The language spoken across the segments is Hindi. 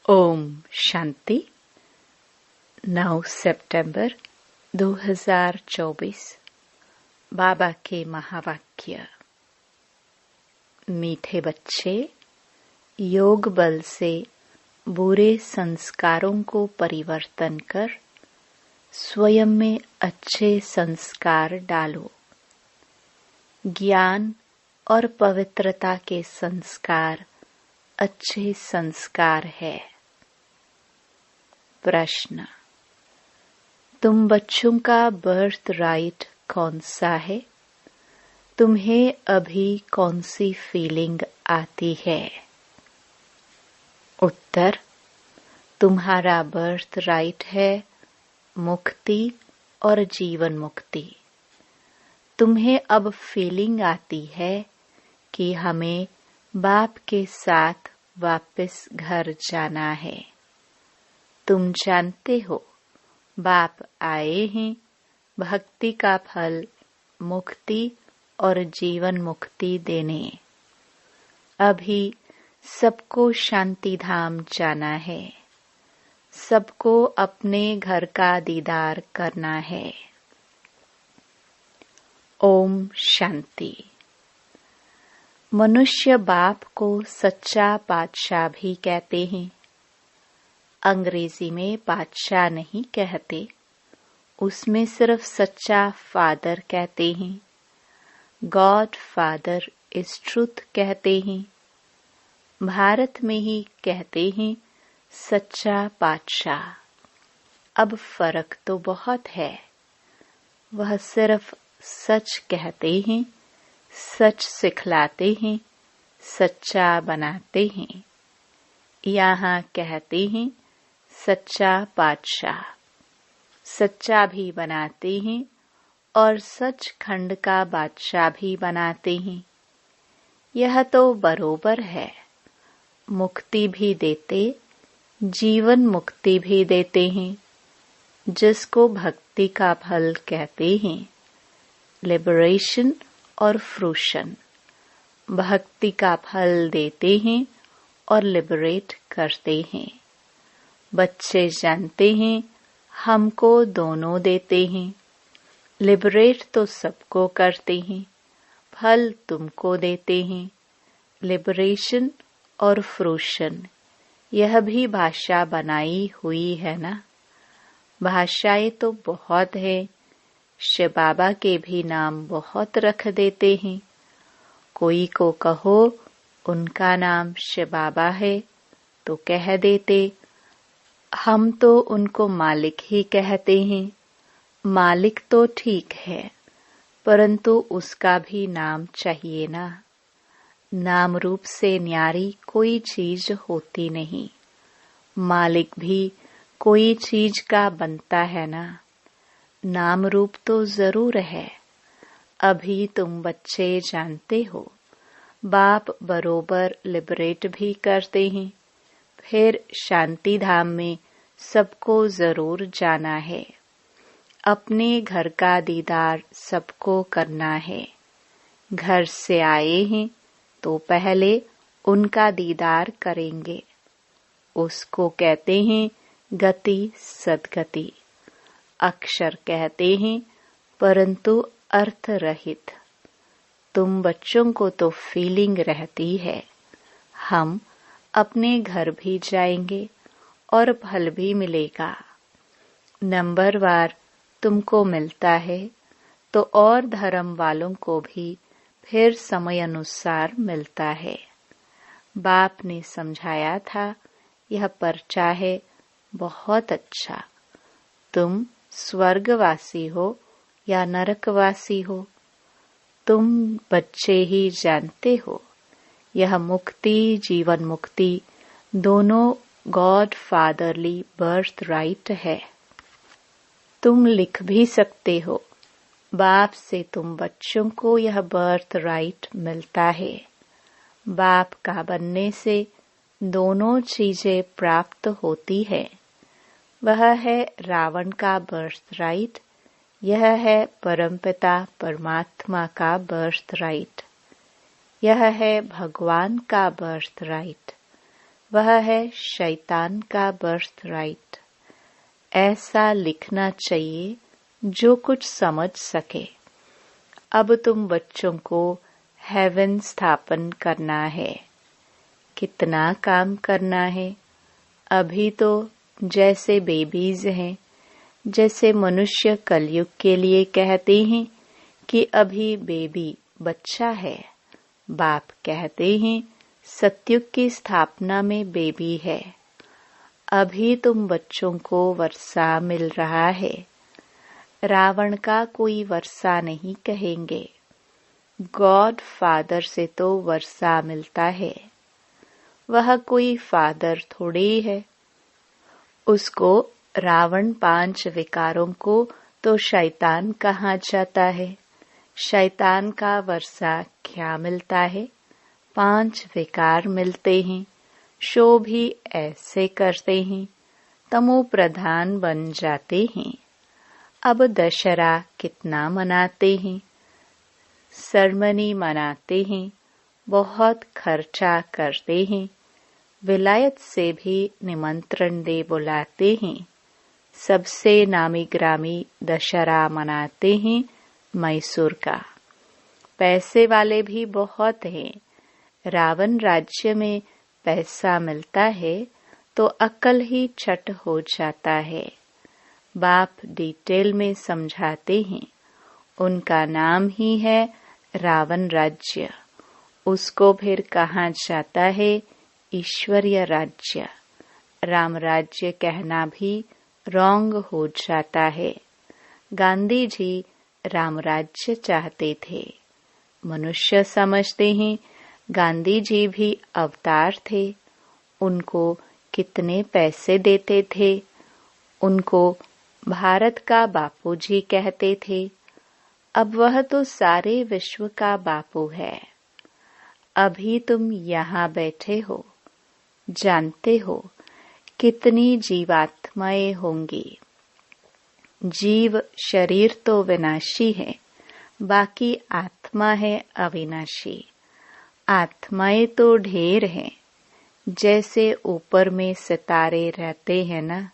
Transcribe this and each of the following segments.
ओम शांति। 9 सितंबर 2024। बाबा के महावाक्य। मीठे बच्चे, योग बल से बुरे संस्कारों को परिवर्तन कर स्वयं में अच्छे संस्कार डालो। ज्ञान और पवित्रता के संस्कार अच्छे संस्कार है। प्रश्न: तुम बच्चों का बर्थ राइट कौन सा है? तुम्हें अभी कौन सी फीलिंग आती है? उत्तर: तुम्हारा बर्थ राइट है मुक्ति और जीवन मुक्ति। तुम्हें अब फीलिंग आती है कि हमें बाप के साथ वापस घर जाना है। तुम जानते हो बाप आए हैं भक्ति का फल मुक्ति और जीवन मुक्ति देने। अभी सबको शांति धाम जाना है। सबको अपने घर का दीदार करना है। ओम शांति। मनुष्य बाप को सच्चा बादशाह भी कहते हैं। अंग्रेजी में बादशाह नहीं कहते, उसमें सिर्फ सच्चा फादर कहते हैं। गॉड फादर इज ट्रूथ कहते हैं। भारत में ही कहते हैं सच्चा बादशाह। अब फर्क तो बहुत है। वह सिर्फ सच कहते हैं, सच सिखलाते हैं, सच्चा बनाते हैं। यहाँ कहते हैं सच्चा बादशाह। सच्चा भी बनाते हैं और सच खंड का बादशाह भी बनाते हैं। यह तो बरोबर है। मुक्ति भी देते, जीवन मुक्ति भी देते हैं, जिसको भक्ति का फल कहते हैं। लिबरेशन और फ्रूशन। भक्ति का फल देते हैं और लिबरेट करते हैं। बच्चे जानते हैं हमको दोनों देते हैं। लिबरेट तो सबको करते हैं, फल तुमको देते हैं। लिबरेशन और फ्रूशन, यह भी भाषा बनाई हुई है ना। भाषाएं तो बहुत है। शिव बाबा के भी नाम बहुत रख देते हैं। कोई को कहो उनका नाम शिव बाबा है तो कह देते हम तो उनको मालिक ही कहते हैं। मालिक तो ठीक है, परंतु उसका भी नाम चाहिए ना। नाम रूप से न्यारी कोई चीज होती नहीं। मालिक भी कोई चीज का बनता है ना। नाम रूप तो जरूर है। अभी तुम बच्चे जानते हो बाप बरोबर लिबरेट भी करते हैं। फिर शांति धाम में सबको जरूर जाना है। अपने घर का दीदार सबको करना है। घर से आए हैं तो पहले उनका दीदार करेंगे। उसको कहते हैं गति सदगति। अक्षर कहते हैं परंतु अर्थ रहित। तुम बच्चों को तो फीलिंग रहती है हम अपने घर भी जाएंगे और फल भी मिलेगा। नंबरवार तुमको मिलता है तो और धर्म वालों को भी फिर समय अनुसार मिलता है। बाप ने समझाया था यह पर्चा है बहुत अच्छा। तुम स्वर्गवासी हो या नरकवासी हो, तुम बच्चे ही जानते हो। यह मुक्ति जीवन मुक्ति दोनों गॉड फादरली बर्थ राइट है। तुम लिख भी सकते हो बाप से तुम बच्चों को यह बर्थ राइट मिलता है। बाप का बनने से दोनों चीजें प्राप्त होती है। वह है रावण का बर्थ राइट, यह है परमपिता परमात्मा का बर्थ राइट। यह है भगवान का बर्थ राइट। वह है शैतान का बर्थ राइट। ऐसा लिखना चाहिए जो कुछ समझ सके। अब तुम बच्चों को हेवन स्थापन करना है। कितना काम करना है। अभी तो जैसे बेबीज हैं, जैसे मनुष्य कलयुग के लिए कहते हैं कि अभी बेबी बच्चा है, बाप कहते हैं सतयुग की स्थापना में बेबी है। अभी तुम बच्चों को वर्षा मिल रहा है। रावण का कोई वर्षा नहीं कहेंगे। गॉड फादर से तो वर्षा मिलता है। वह कोई फादर थोड़ी है। उसको रावण 5 विकारों को तो शैतान कहा जाता है। शैतान का वर्षा क्या मिलता है? 5 विकार मिलते हैं। शो भी ऐसे करते हैं, तमो प्रधान बन जाते हैं। अब दशहरा कितना मनाते हैं, सरमनी मनाते हैं, बहुत खर्चा करते हैं, विलायत से भी निमंत्रण दे बुलाते हैं। सबसे नामी ग्रामी दशहरा मनाते हैं मैसूर का। पैसे वाले भी बहुत हैं। रावण राज्य में पैसा मिलता है तो अक्ल ही छट हो जाता है। बाप डिटेल में समझाते हैं। उनका नाम ही है रावण राज्य। उसको फिर कहा जाता है ईश्वरीय राज्य। राम राज्य कहना भी रॉन्ग हो जाता है। गांधी जी राम राज्य चाहते थे। मनुष्य समझते हैं गांधी जी भी अवतार थे। उनको कितने पैसे देते थे। उनको भारत का बापूजी कहते थे। अब वह तो सारे विश्व का बापू है। अभी तुम यहाँ बैठे हो, जानते हो कितनी जीवात्माएं होंगी। जीव शरीर तो विनाशी है, बाकी आत्मा है अविनाशी। आत्माएं तो ढेर हैं। जैसे ऊपर में सितारे रहते हैं ना,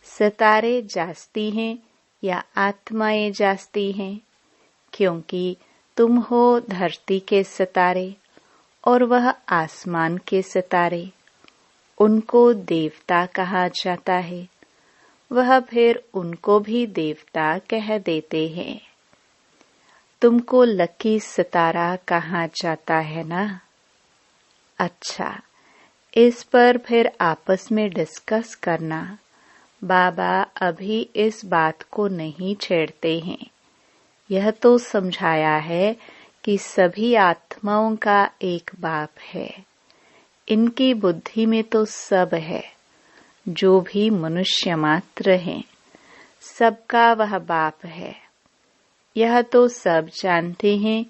सितारे जास्ती हैं या आत्माएं जास्ती हैं? क्योंकि तुम हो धरती के सितारे और वह आसमान के सितारे। उनको देवता कहा जाता है। वह फिर उनको भी देवता कह देते हैं। तुमको लकी सितारा कहा जाता है ना? अच्छा, इस पर फिर आपस में डिस्कस करना। बाबा अभी इस बात को नहीं छेड़ते हैं। यह तो समझाया है कि सभी आत्माओं का एक बाप है। इनकी बुद्धि में तो सब है। जो भी मनुष्य मात्र हैं, सबका वह बाप है। यह तो सब जानते हैं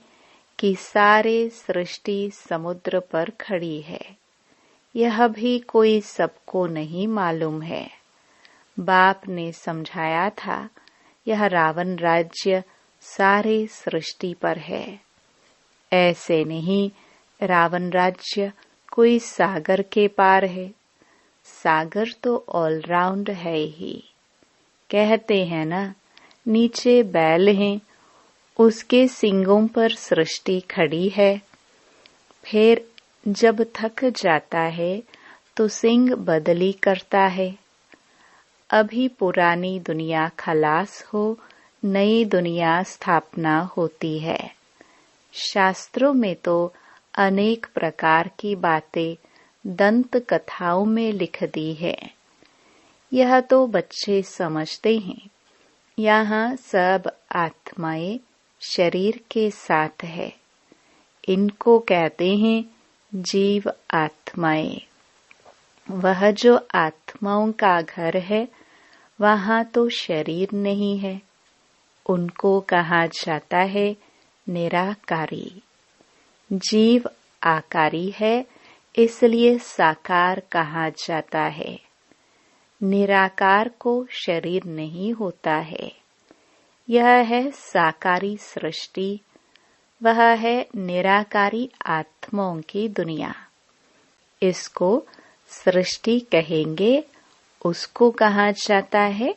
कि सारे सृष्टि समुद्र पर खड़ी है। यह भी कोई सबको नहीं मालूम है। बाप ने समझाया था यह रावण राज्य सारे सृष्टि पर है। ऐसे नहीं रावण राज्य कोई सागर के पार है। सागर तो ऑलराउंड है ही। कहते हैं ना, नीचे बैल हैं, उसके सींगों पर सृष्टि खड़ी है। फिर जब थक जाता है तो सींग बदली करता है। अभी पुरानी दुनिया खलास हो, नई दुनिया स्थापना होती है। शास्त्रों में तो अनेक प्रकार की बातें दंत कथाओं में लिख दी है। यह तो बच्चे समझते हैं। यहाँ सब आत्माएं शरीर के साथ है। इनको कहते हैं जीव आत्माएं। वह जो आत्माओं का घर है, वहाँ तो शरीर नहीं है। उनको कहा जाता है निराकारी। जीव आकारी है, इसलिए साकार कहा जाता है। निराकार को शरीर नहीं होता है। यह है साकारी सृष्टि। वह है निराकारी आत्माओं की दुनिया। इसको सृष्टि कहेंगे उसको कहा जाता है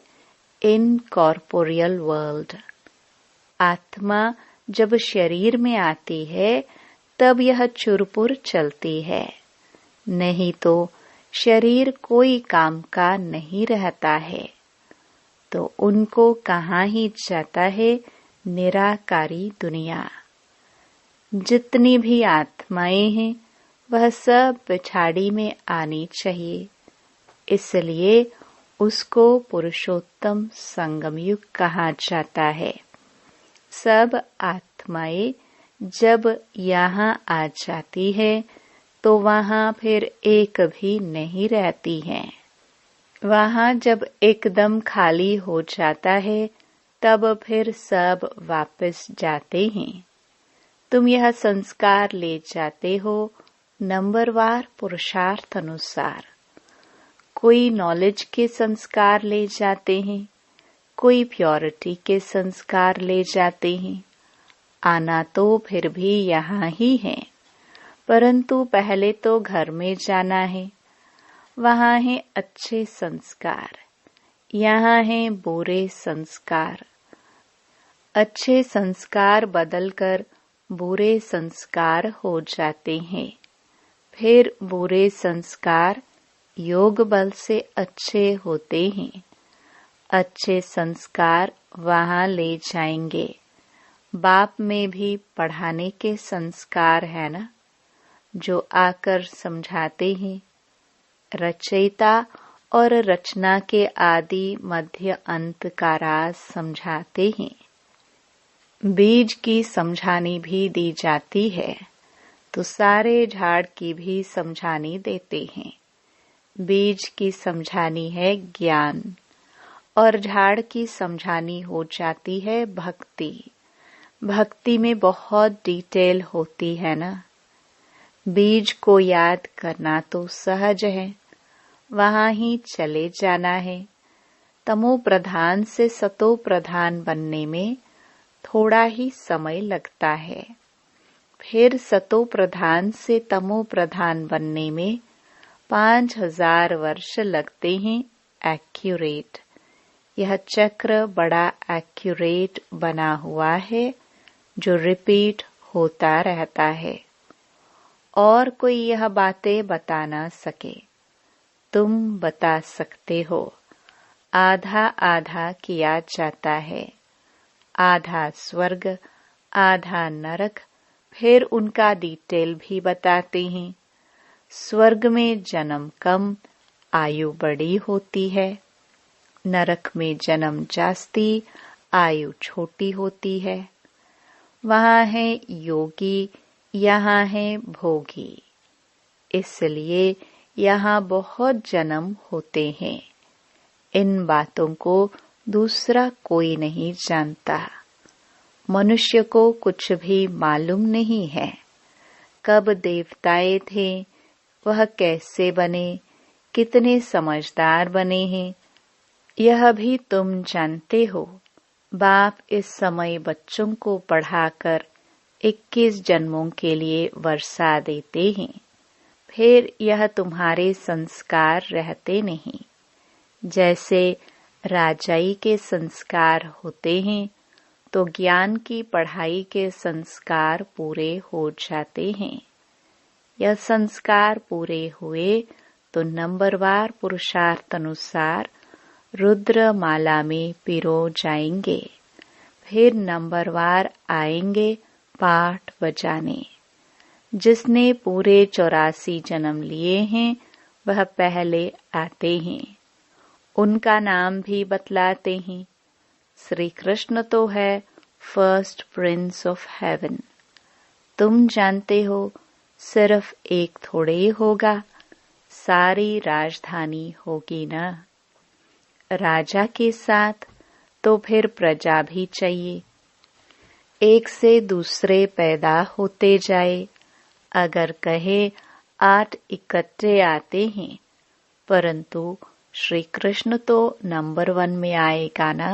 इनकॉर्पोरियल वर्ल्ड। आत्मा जब शरीर में आती है तब यह चुरपुर चलती है, नहीं तो शरीर कोई काम का नहीं रहता है। तो उनको कहा ही जाता है निराकारी दुनिया। जितनी भी आत्माएं हैं वह सब पिछाड़ी में आनी चाहिए, इसलिए उसको पुरुषोत्तम संगम युग कहा जाता है। सब आत्माएं जब यहाँ आ जाती है तो वहाँ फिर एक भी नहीं रहती हैं। वहाँ जब एकदम खाली हो जाता है तब फिर सब वापस जाते हैं। तुम यह संस्कार ले जाते हो नंबरवार पुरुषार्थ अनुसार। कोई नॉलेज के संस्कार ले जाते हैं, कोई प्योरिटी के संस्कार ले जाते हैं। आना तो फिर भी यहाँ ही है, परंतु पहले तो घर में जाना है। वहाँ है अच्छे संस्कार, यहाँ है बुरे संस्कार। अच्छे संस्कार बदलकर बुरे संस्कार हो जाते हैं। फिर बुरे संस्कार योग बल से अच्छे होते हैं। अच्छे संस्कार वहाँ ले जाएंगे। बाप में भी पढ़ाने के संस्कार है ना, जो आकर समझाते हैं। रचयिता और रचना के आदि मध्य अंत का राज समझाते हैं। बीज की समझानी भी दी जाती है तो सारे झाड़ की भी समझानी देते हैं। बीज की समझानी है ज्ञान और झाड़ की समझानी हो जाती है भक्ति। भक्ति में बहुत डिटेल होती है ना। बीज को याद करना तो सहज है, वहाँ ही चले जाना है। तमो प्रधान से सतो प्रधान बनने में थोड़ा ही समय लगता है। फिर सतो प्रधान से तमो प्रधान बनने में 5000 वर्ष लगते हैं एक्यूरेट। यह चक्र बड़ा एक्यूरेट बना हुआ है जो रिपीट होता रहता है। और कोई यह बातें बता ना सके, तुम बता सकते हो। आधा आधा किया जाता है, आधा स्वर्ग आधा नरक। फिर उनका डिटेल भी बताते हैं। स्वर्ग में जन्म कम, आयु बड़ी होती है। नरक में जन्म जास्ती, आयु छोटी होती है। वहाँ है योगी, यहाँ है भोगी। इसलिए यहाँ बहुत जन्म होते हैं। इन बातों को दूसरा कोई नहीं जानता। मनुष्य को कुछ भी मालूम नहीं है। कब देवताएं थे, वह कैसे बने, कितने समझदार बने हैं, यह भी तुम जानते हो। बाप इस समय बच्चों को पढ़ाकर 21 जन्मों के लिए वर्षा देते हैं। फिर यह तुम्हारे संस्कार रहते नहीं। जैसे राजाई के संस्कार होते हैं तो ज्ञान की पढ़ाई के संस्कार पूरे हो जाते हैं। यह संस्कार पूरे हुए तो नंबरवार पुरुषार्थ अनुसार रुद्र माला में पिरो जाएंगे। फिर नंबरवार आएंगे पाठ बजाने। जिसने पूरे 84 जन्म लिए हैं वह पहले आते हैं। उनका नाम भी बतलाते हैं। श्री कृष्ण तो है फर्स्ट प्रिंस ऑफ हेवन। तुम जानते हो सिर्फ एक थोड़े ही होगा, सारी राजधानी होगी ना। राजा के साथ तो फिर प्रजा भी चाहिए। एक से दूसरे पैदा होते जाए। अगर कहे 8 इकट्ठे आते हैं, परंतु श्री कृष्ण तो नंबर 1 में आएगा ना।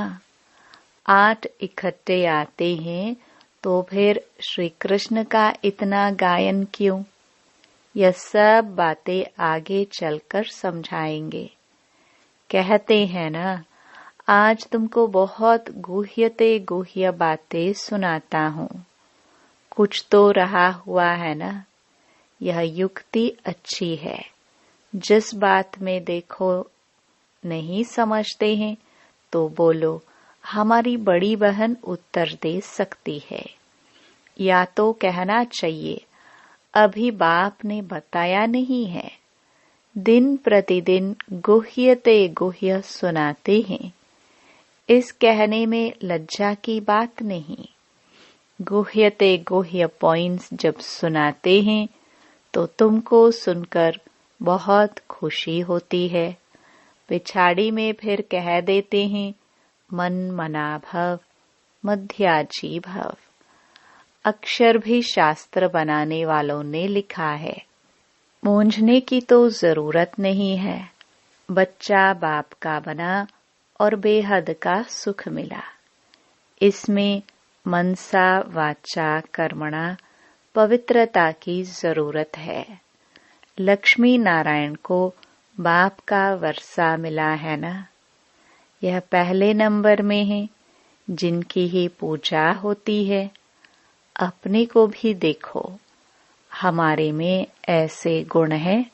8 इकट्ठे आते हैं तो फिर श्री कृष्ण का इतना गायन क्यों? यह सब बातें आगे चलकर समझाएंगे। कहते हैं ना, आज तुमको बहुत गुह्य बातें सुनाता हूँ। कुछ तो रहा हुआ है ना। यह युक्ति अच्छी है। जिस बात में देखो नहीं समझते हैं तो बोलो, हमारी बड़ी बहन उत्तर दे सकती है। या तो कहना चाहिए, अभी बाप ने बताया नहीं है। दिन प्रतिदिन गुह्य सुनाते हैं। इस कहने में लज्जा की बात नहीं। गुह्य पॉइंट्स जब सुनाते हैं तो तुमको सुनकर बहुत खुशी होती है। पिछाड़ी में फिर कह देते हैं, मन मना भव, मध्याजी भव। अक्षर भी शास्त्र बनाने वालों ने लिखा है। मूंझने की तो जरूरत नहीं है। बच्चा बाप का बना और बेहद का सुख मिला। इसमें मनसा वाचा कर्मणा पवित्रता की जरूरत है। लक्ष्मी नारायण को बाप का वर्षा मिला है ना। यह पहले नंबर में है। जिनकी ही पूजा होती है, अपने को भी देखो, हमारे में ऐसे गुण हैं।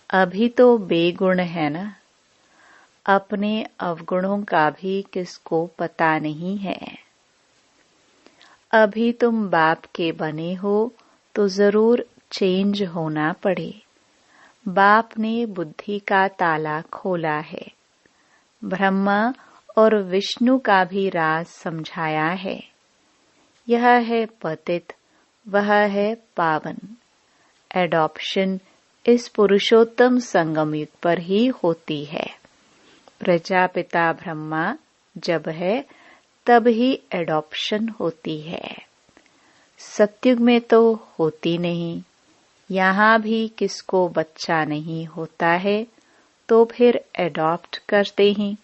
अभी तो बेगुण है ना। अपने अवगुणों का भी किसको पता नहीं है। अभी तुम बाप के बने हो तो जरूर चेंज होना पड़े। बाप ने बुद्धि का ताला खोला है। ब्रह्मा और विष्णु का भी राज समझाया है। यह है पतित, वह है पावन। एडॉप्शन इस पुरुषोत्तम संगम युग पर ही होती है। प्रजापिता ब्रह्मा जब है तब ही एडॉप्शन होती है। सतयुग में तो होती नहीं। यहाँ भी किसको बच्चा नहीं होता है तो फिर एडॉप्ट करते हैं।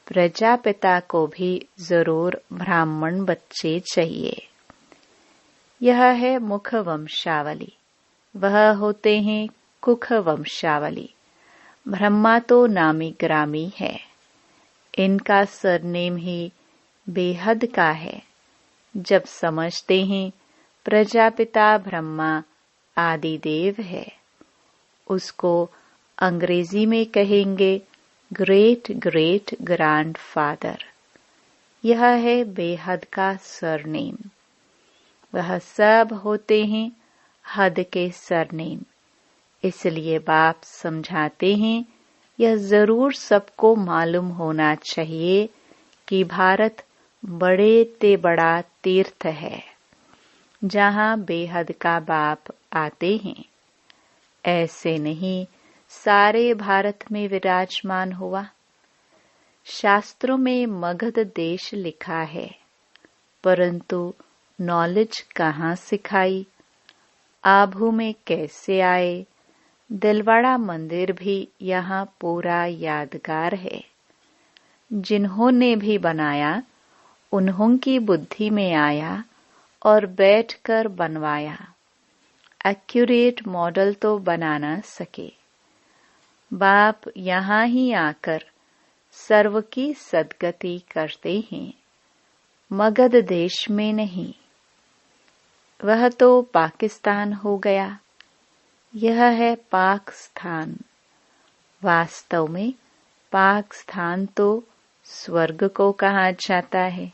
प्रजापिता को भी जरूर ब्राह्मण बच्चे चाहिए। यह है मुख वंशावली, वह होते हैं कुख वंशावली। ब्रह्मा तो नामी ग्रामी है। इनका सरनेम ही बेहद का है। जब समझते हैं प्रजापिता ब्रह्मा आदिदेव है, उसको अंग्रेजी में कहेंगे ग्रेट ग्रेट ग्रैंडफादर। यह है बेहद का सरनेम। वह सब होते हैं हद के सरनेम। इसलिए बाप समझाते हैं, यह जरूर सबको मालूम होना चाहिए कि भारत बड़े ते बड़ा तीर्थ है, जहाँ बेहद का बाप आते हैं। ऐसे नहीं सारे भारत में विराजमान हुआ। शास्त्रों में मगध देश लिखा है, परंतु नॉलेज कहाँ सिखाई। आभू में कैसे आए। दिलवाड़ा मंदिर भी यहाँ पूरा यादगार है। जिन्होंने भी बनाया उन्हों की बुद्धि में आया और बैठकर बनवाया। एक्यूरेट मॉडल तो बना न सके। बाप यहाँ ही आकर सर्व की सद्गति करते हैं, मगध देश में नहीं। वह तो पाकिस्तान हो गया। यह है पाकिस्तान। वास्तव में पाकिस्तान तो स्वर्ग को कहा जाता है।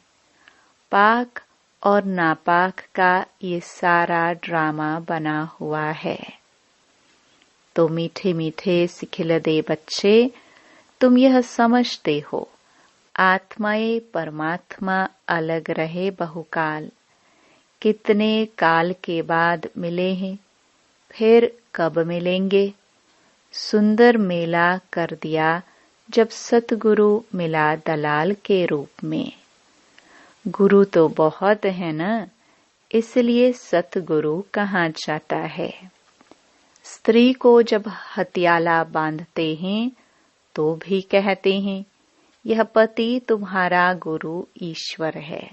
पाक और नापाक का ये सारा ड्रामा बना हुआ है। तो मीठे मीठे सिखिलदे बच्चे, तुम यह समझते हो, आत्माएं परमात्मा अलग रहे बहुकाल। कितने काल के बाद मिले हैं, फिर कब मिलेंगे। सुंदर मेला कर दिया जब सतगुरु मिला दलाल के रूप में। गुरु तो बहुत है ना, इसलिए सतगुरु कहा जाता है। स्त्री को जब हथियाला बांधते हैं तो भी कहते हैं, यह पति तुम्हारा गुरु ईश्वर है।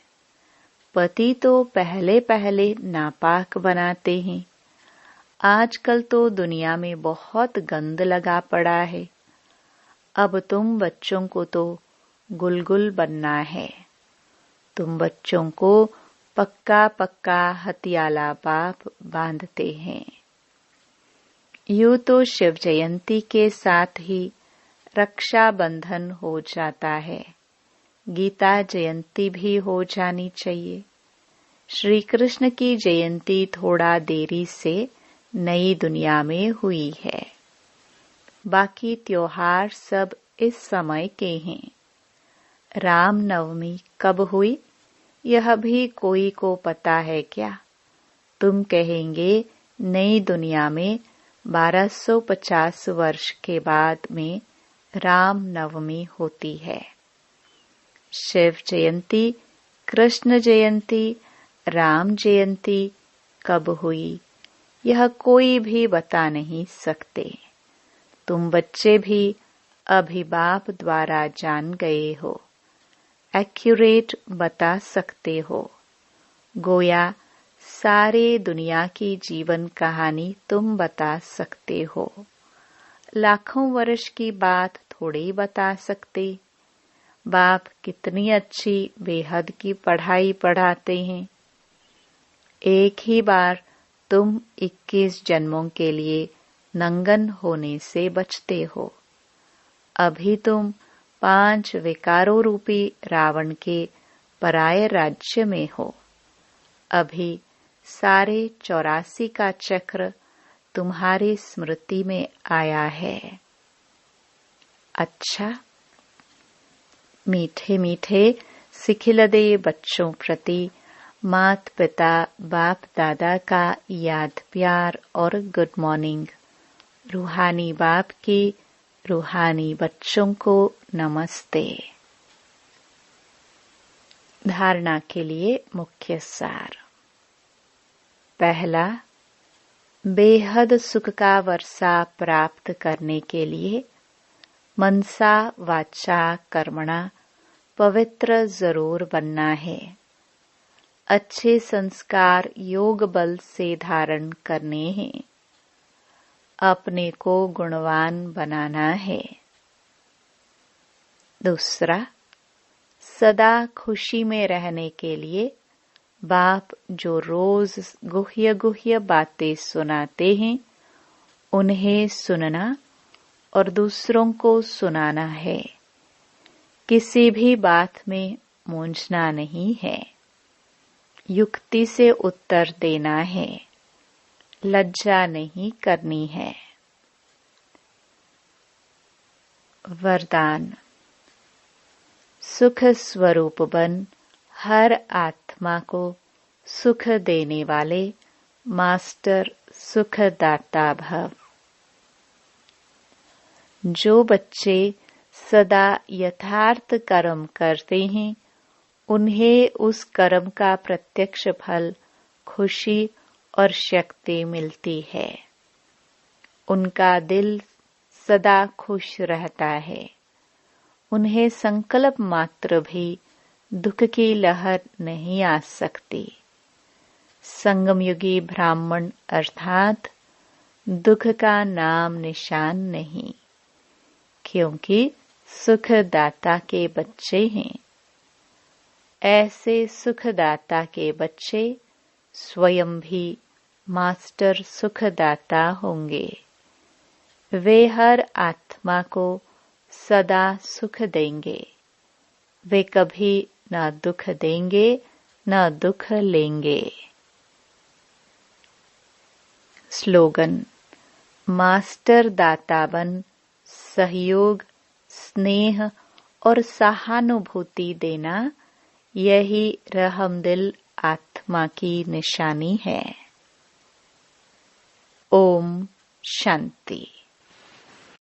पति तो पहले पहले नापाक बनाते हैं। आजकल तो दुनिया में बहुत गंद लगा पड़ा है। अब तुम बच्चों को तो गुलगुल बनना है। तुम बच्चों को पक्का पक्का हथियाला बाप बांधते हैं। यूं तो शिव जयंती के साथ ही रक्षाबंधन हो जाता है। गीता जयंती भी हो जानी चाहिए। श्री कृष्ण की जयंती थोड़ा देरी से नई दुनिया में हुई है। बाकी त्योहार सब इस समय के हैं। राम नवमी कब हुई यह भी कोई को पता है क्या? तुम कहेंगे नई दुनिया में 1250 वर्ष के बाद में राम नवमी होती है। शिव जयंती, कृष्ण जयंती, राम जयंती कब हुई यह कोई भी बता नहीं सकते। तुम बच्चे भी अभिभावक द्वारा जान गए हो, एक्यूरेट बता सकते हो। गोया सारे दुनिया की जीवन कहानी तुम बता सकते हो। लाखों वर्ष की बात थोड़ी बता सकते। बाप कितनी अच्छी बेहद की पढ़ाई पढ़ाते हैं। एक ही बार तुम 21 जन्मों के लिए नंगन होने से बचते हो। अभी तुम 5 विकारों रूपी रावण के पराये राज्य में हो। अभी सारे 84 का चक्र तुम्हारी स्मृति में आया है। अच्छा, मीठे मीठे सिखिलदे बच्चों प्रति मात पिता बाप दादा का याद प्यार और गुड मॉर्निंग। रूहानी बाप की रूहानी बच्चों को नमस्ते। धारणा के लिए मुख्य सार। पहला, बेहद सुख का वर्षा प्राप्त करने के लिए मनसा वाचा कर्मणा पवित्र जरूर बनना है। अच्छे संस्कार योग बल से धारण करने हैं। अपने को गुणवान बनाना है। दूसरा, सदा खुशी में रहने के लिए बाप जो रोज गुह्य गुह्य बातें सुनाते हैं उन्हें सुनना और दूसरों को सुनाना है। किसी भी बात में मूंझना नहीं है। युक्ति से उत्तर देना है। लज्जा नहीं करनी है। वरदान। सुख स्वरूप बन हर आत्मा को सुख देने वाले मास्टर सुखदाता भव। जो बच्चे सदा यथार्थ कर्म करते हैं उन्हें उस कर्म का प्रत्यक्ष फल खुशी और शक्ति मिलती है। उनका दिल सदा खुश रहता है। उन्हें संकल्प मात्र भी दुख की लहर नहीं आ सकती। संगमयुगी ब्राह्मण अर्थात दुख का नाम निशान नहीं, क्योंकि सुखदाता के बच्चे हैं। ऐसे सुखदाता के बच्चे स्वयं भी मास्टर सुखदाता होंगे। वे हर आत्मा को सदा सुख देंगे। वे कभी न दुख देंगे न दुख लेंगे। स्लोगन। मास्टर दाता बन सहयोग, स्नेह और सहानुभूति देना, यही रहमदिल आत्मा की निशानी है। ओम शांति।